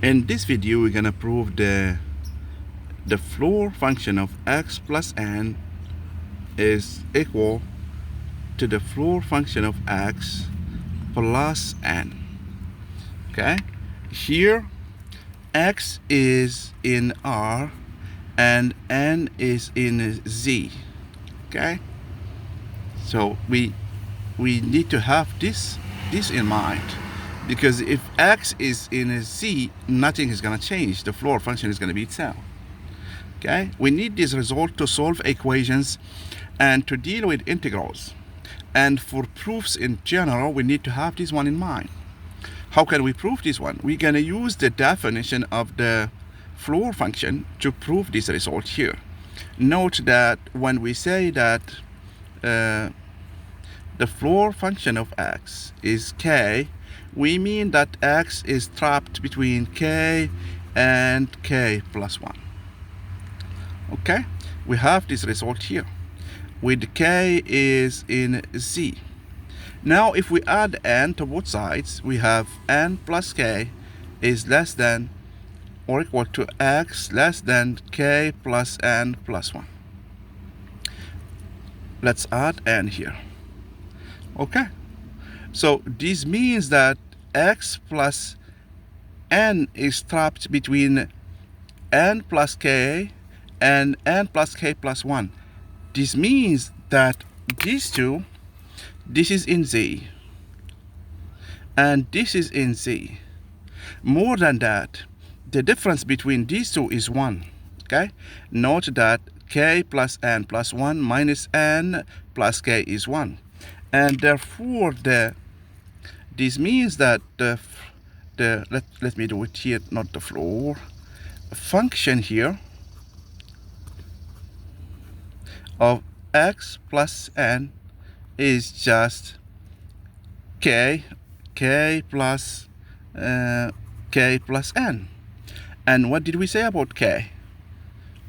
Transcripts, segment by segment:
In this video, we're gonna prove the floor function of x plus n is equal to the floor function of x plus n. Okay, here x is in R and n is in Z. Okay, so we need to have this in mind, because if x is in a Z, nothing is going to change. The floor function is going to be itself. Okay, we need this result to solve equations and to deal with integrals. And for proofs in general, we need to have this one in mind. How can we prove this one? We're going to use the definition of the floor function to prove this result here. Note that when we say that the floor function of x is k, we mean that x is trapped between k and k plus 1. Okay, we have this result here with k is in Z. Now if we add n to both sides, we have n plus k is less than or equal to x less than k plus n plus 1. Let's add n here. Okay, so this means that x plus n is trapped between n plus k and n plus k plus 1. This means that these two, this is in Z and this is in Z. More than that, the difference between these two is 1. Okay, note that k plus n plus 1 minus n plus k is 1, and therefore this means that let me do it here, not the floor function here of x plus n is just k plus n. And what did we say about k?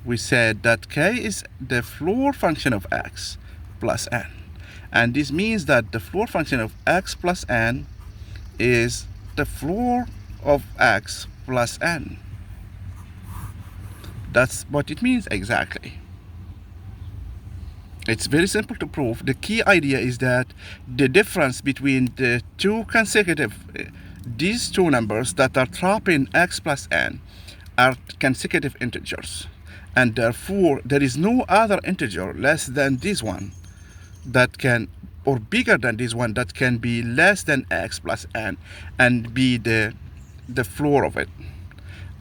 We said that k is the floor function of x plus n, and this means that the floor function of x plus n is the floor of x plus n. That's what it means exactly. It's very simple to prove. The key idea is that the difference between the two consecutive, these two numbers that are trapping x plus n are consecutive integers, and therefore there is no other integer less than this one that can, or bigger than this one, that can be less than x plus n and be the floor of it.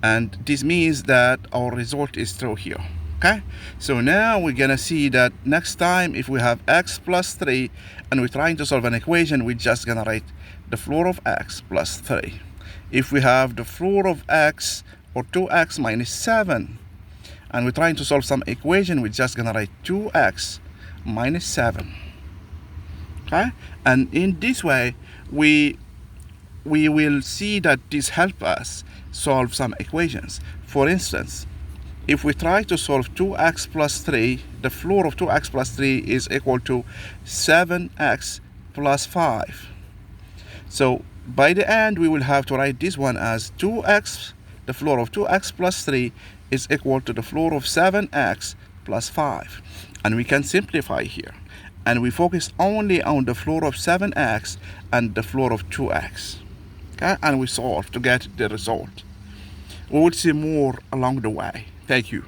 And this means that our result is true here. Okay, so now we're gonna see that next time if we have x plus 3 and we're trying to solve an equation, we're just gonna write the floor of x plus 3. If we have the floor of x or 2x minus 7 and we're trying to solve some equation, we're just gonna write 2x minus 7. Okay, and in this way we will see that this helps us solve some equations. For instance, if we try to solve 2x plus 3, the floor of 2x plus 3 is equal to 7x plus 5. So by the end, we will have to write this one as 2x, the floor of 2x plus 3 is equal to the floor of 7x plus 5. And we can simplify here. And we focus only on the floor of 7x and the floor of 2x. Okay? And we solve to get the result. We will see more along the way. Thank you.